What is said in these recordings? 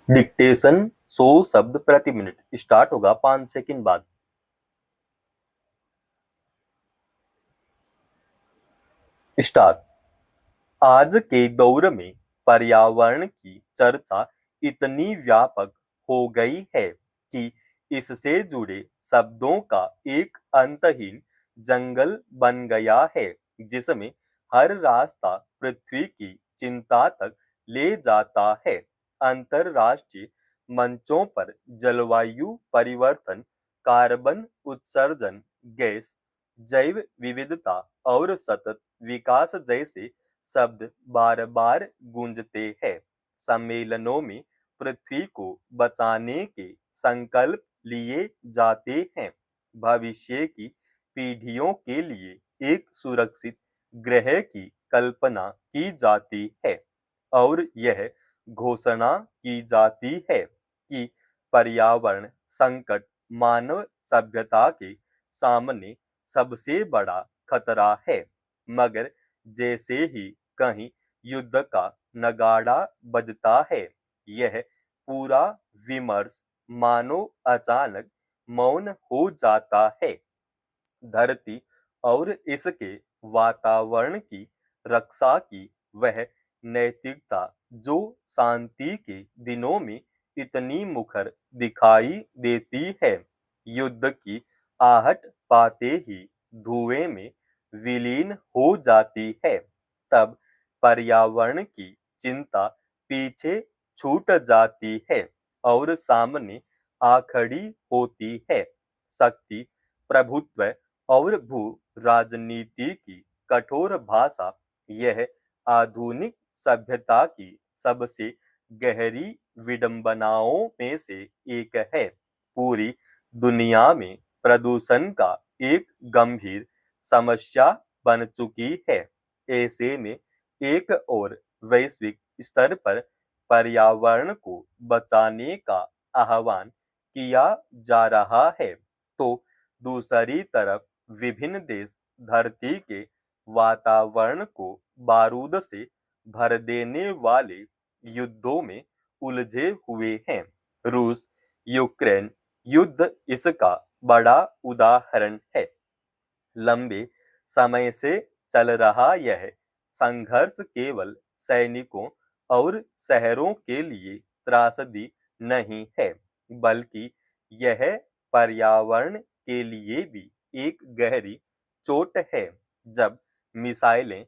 Dictation 100 शब्द प्रति minute start होगा 5 सेकंड बाद। स्टार्ट। आज के दौर में पर्यावरण की चर्चा इतनी व्यापक हो गई है कि इससे जुड़े शब्दों का एक अंतहीन जंगल बन गया है, जिसमें हर रास्ता पृथ्वी की चिंता तक ले जाता है। अंतरराष्ट्रीय मंचों पर जलवायु परिवर्तन, कार्बन उत्सर्जन, गैस, जैव विविधता और सतत विकास जैसे शब्द बार बार गूंजते हैं। सम्मेलनों में पृथ्वी को बचाने के संकल्प लिए जाते हैं, भविष्य की पीढ़ियों के लिए एक सुरक्षित ग्रह की कल्पना की जाती है और यह घोषणा की जाती है कि पर्यावरण संकट मानव सभ्यता के सामने सबसे बड़ा खतरा है। मगर जैसे ही कहीं युद्ध का नगाड़ा बजता है, यह पूरा विमर्श मानो अचानक मौन हो जाता है। धरती और इसके वातावरण की रक्षा की वह नैतिकता जो शांति के दिनों में इतनी मुखर दिखाई देती है, युद्ध की आहट पाते ही धुएं में विलीन हो जाती है। तब पर्यावरण की चिंता पीछे छूट जाती है और सामने आ खड़ी होती है शक्ति, प्रभुत्व और भू राजनीति की कठोर भाषा। यह आधुनिक सभ्यता की सबसे गहरी विडंबनाओं में से एक है। पूरी दुनिया में प्रदूषण का एक गंभीर समस्या बन चुकी है। ऐसे में एक और वैश्विक स्तर पर पर्यावरण को बचाने का आह्वान किया जा रहा है, तो दूसरी तरफ विभिन्न देश धरती के वातावरण को बारूद से भर देने वाले युद्धों में उलझे हुए हैं। रूस यूक्रेन युद्ध इसका बड़ा उदाहरण है। लंबे समय से चल रहा यह संघर्ष केवल सैनिकों और शहरों के लिए त्रासदी नहीं है, बल्कि यह पर्यावरण के लिए भी एक गहरी चोट है। जब मिसाइलें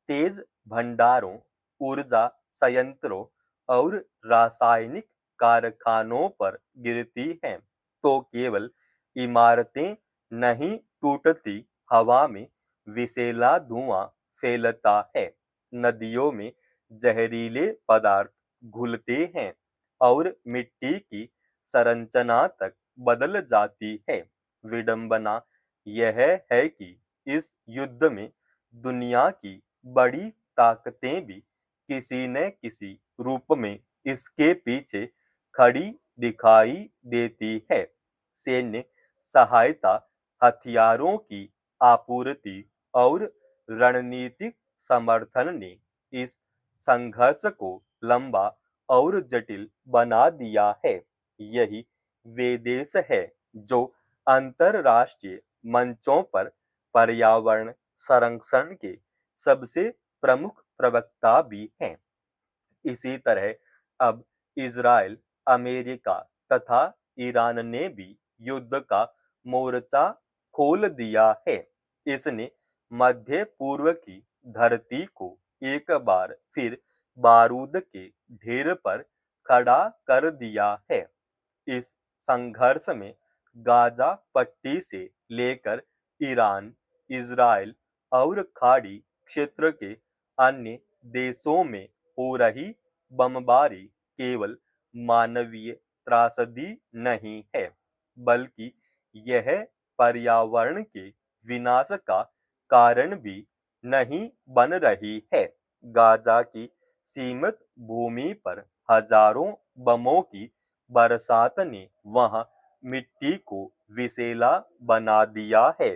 तेज भंडारों, ऊर्जा संयंत्रों और रासायनिक कारखानों पर गिरती हैं, तो केवल इमारतें नहीं टूटती, हवा में विषैला धुआं फैलता है, नदियों में जहरीले पदार्थ घुलते हैं और मिट्टी की संरचना तक बदल जाती है। विडंबना यह है कि इस युद्ध में दुनिया की बड़ी ताकतें भी किसी न किसी रूप में इसके पीछे खड़ी दिखाई देती है। सैन्य सहायता, हथियारों की आपूर्ति और रणनीतिक समर्थन ने इस संघर्ष को लंबा और जटिल बना दिया है। यही वे देश है जो अंतरराष्ट्रीय मंचों पर पर्यावरण संरक्षण के सबसे प्रमुख प्रवक्ता भी हैं। इसी तरह अब इजराइल, अमेरिका तथा ईरान ने भी युद्ध का मोर्चा खोल दिया है। इसने मध्य पूर्व की धरती को एक बार फिर बारूद के ढेर पर खड़ा कर दिया है। इस संघर्ष में गाजा पट्टी से लेकर ईरान, इजराइल और खाड़ी क्षेत्र के अन्य देशों में हो रही बमबारी केवल मानवीय त्रासदी नहीं है, बल्कि यह पर्यावरण के विनाश का कारण भी नहीं बन रही है। गाजा की सीमित भूमि पर हजारों बमों की बरसात ने वहां मिट्टी को विषैला बना दिया है।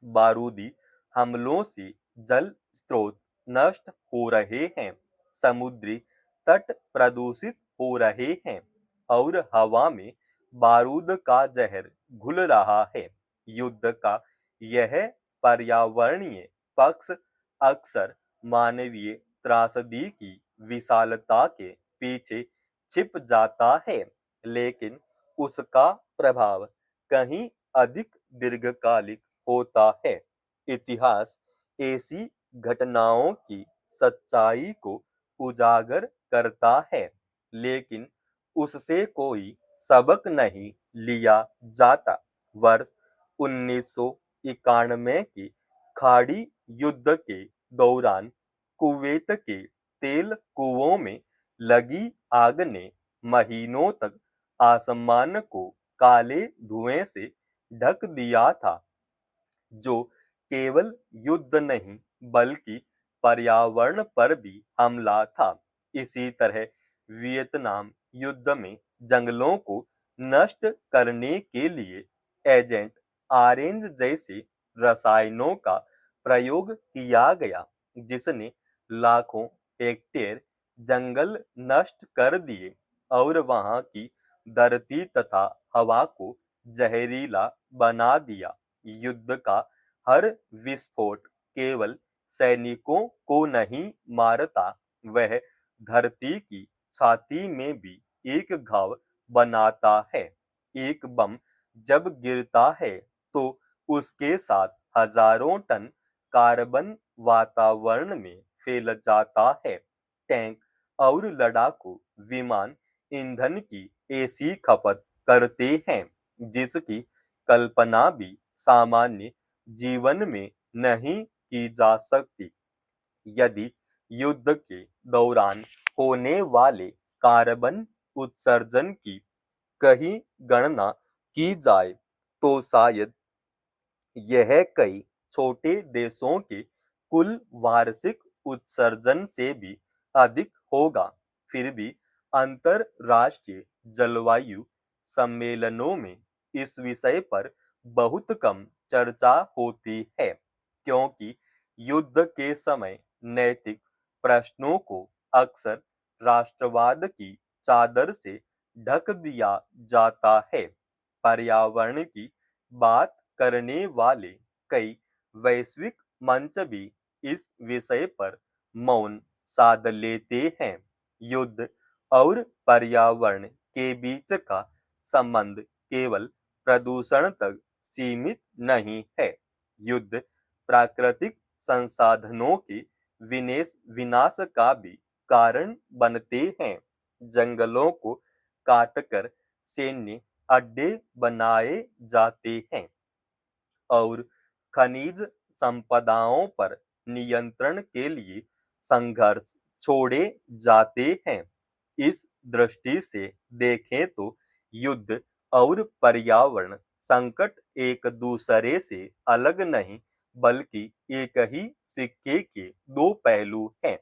बारूदी हमलों से जल स्रोत नष्ट हो रहे हैं, समुद्री तट प्रदूषित हो रहे हैं और हवा में बारूद का जहर घुल रहा है। युद्ध का यह पर्यावरणीय पक्ष अक्सर मानवीय त्रासदी की विशालता के पीछे छिप जाता है, लेकिन उसका प्रभाव कहीं अधिक दीर्घकालिक होता है। इतिहास ऐसी घटनाओं की सच्चाई को उजागर करता है, लेकिन उससे कोई सबक नहीं लिया जाता। वर्ष 1991 की खाड़ी युद्ध के दौरान कुवैत के तेल कुओं में लगी आग ने महीनों तक आसमान को काले धुएं से ढक दिया था, जो केवल युद्ध नहीं बल्कि पर्यावरण पर भी हमला था। इसी तरह वियतनाम युद्ध में जंगलों को नष्ट करने के लिए एजेंट ऑरेंज जैसे रसायनों का प्रयोग किया गया, जिसने लाखों हेक्टेयर जंगल नष्ट कर दिए और वहां की धरती तथा हवा को जहरीला बना दिया। युद्ध का हर विस्फोट केवल सैनिकों को नहीं मारता, वह धरती की छाती में भी एक घाव बनाता है। एक बम जब गिरता है तो उसके साथ हजारों टन कार्बन वातावरण में फैल जाता है। टैंक और लड़ाकू विमान ईंधन की ऐसी खपत करते हैं जिसकी कल्पना भी सामान्य जीवन में नहीं की जा सकती। यदि युद्ध के दौरान होने वाले कार्बन उत्सर्जन की कहीं गणना की जाए तो शायद यह कई छोटे देशों के कुल वार्षिक उत्सर्जन से भी अधिक होगा। फिर भी अंतरराष्ट्रीय जलवायु सम्मेलनों में इस विषय पर बहुत कम चर्चा होती है, क्योंकि युद्ध के समय नैतिक प्रश्नों को अक्सर राष्ट्रवाद की चादर से ढक दिया जाता है। पर्यावरण की बात करने वाले कई वैश्विक मंच भी इस विषय पर मौन साध लेते हैं। युद्ध और पर्यावरण के बीच का संबंध केवल प्रदूषण तक सीमित नहीं है। युद्ध प्राकृतिक संसाधनों के विनाश का भी कारण बनते हैं। जंगलों को काटकर सैन्य अड्डे बनाए जाते हैं और खनिज संपदाओं पर नियंत्रण के लिए संघर्ष छोड़े जाते हैं। इस दृष्टि से देखें तो युद्ध और पर्यावरण संकट एक दूसरे से अलग नहीं बल्कि एक ही सिक्के के दो पहलू हैं।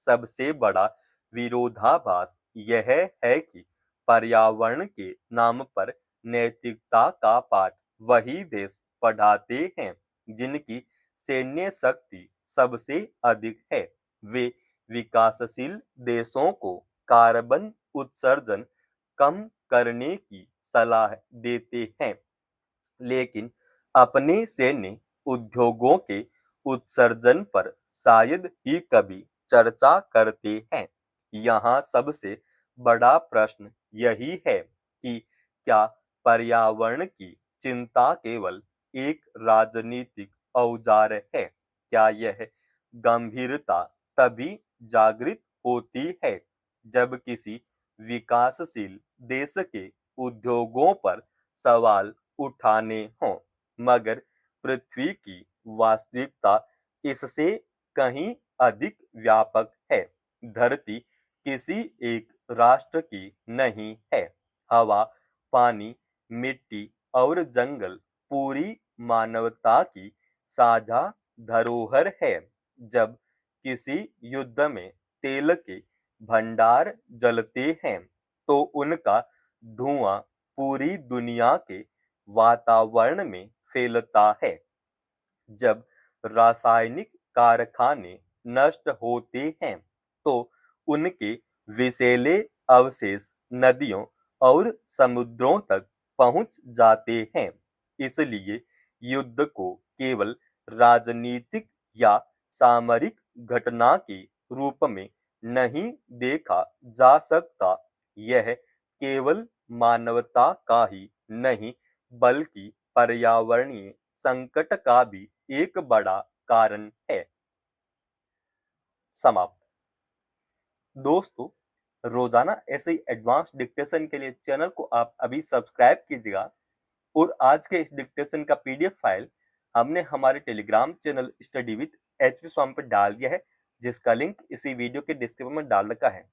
सबसे बड़ा विरोधाभास यह है कि पर्यावरण के नाम पर नैतिकता का पाठ वही देश पढ़ाते हैं जिनकी सैन्य शक्ति सबसे अधिक है। वे विकासशील देशों को कार्बन उत्सर्जन कम करने की सलाह देते हैं, लेकिन अपने सैन्य उद्योगों के उत्सर्जन पर शायद ही कभी चर्चा करते हैं। यहाँ सबसे बड़ा प्रश्न यही है कि क्या पर्यावरण की चिंता केवल एक राजनीतिक औजार है? क्या यह गंभीरता तभी जागृत होती है जब किसी विकासशील देश के उद्योगों पर सवाल उठाने हों? मगर पृथ्वी की वास्तविकता इससे कहीं अधिक व्यापक है। धरती किसी एक राष्ट्र की नहीं है। हवा, पानी, मिट्टी और जंगल पूरी मानवता की साझा धरोहर है। जब किसी युद्ध में तेल के भंडार जलते हैं तो उनका धुआं पूरी दुनिया के वातावरण में फैलता है। जब रासायनिक कारखाने नष्ट होते हैं तो उनके विषैले अवशेष नदियों और समुद्रों तक पहुंच जाते हैं। इसलिए युद्ध को केवल राजनीतिक या सामरिक घटना के रूप में नहीं देखा जा सकता। यह केवल मानवता का ही नहीं बल्कि पर्यावरणीय संकट का भी एक बड़ा कारण है। समाप्त। दोस्तों, रोजाना ऐसे ही एडवांस डिक्टेशन के लिए चैनल को आप अभी सब्सक्राइब कीजिएगा और आज के इस डिक्टेशन का पीडीएफ फाइल हमने हमारे Telegram channel study with HP Swami पर डाल दिया है, जिसका लिंक इसी वीडियो के डिस्क्रिप्शन में डाल रखा है।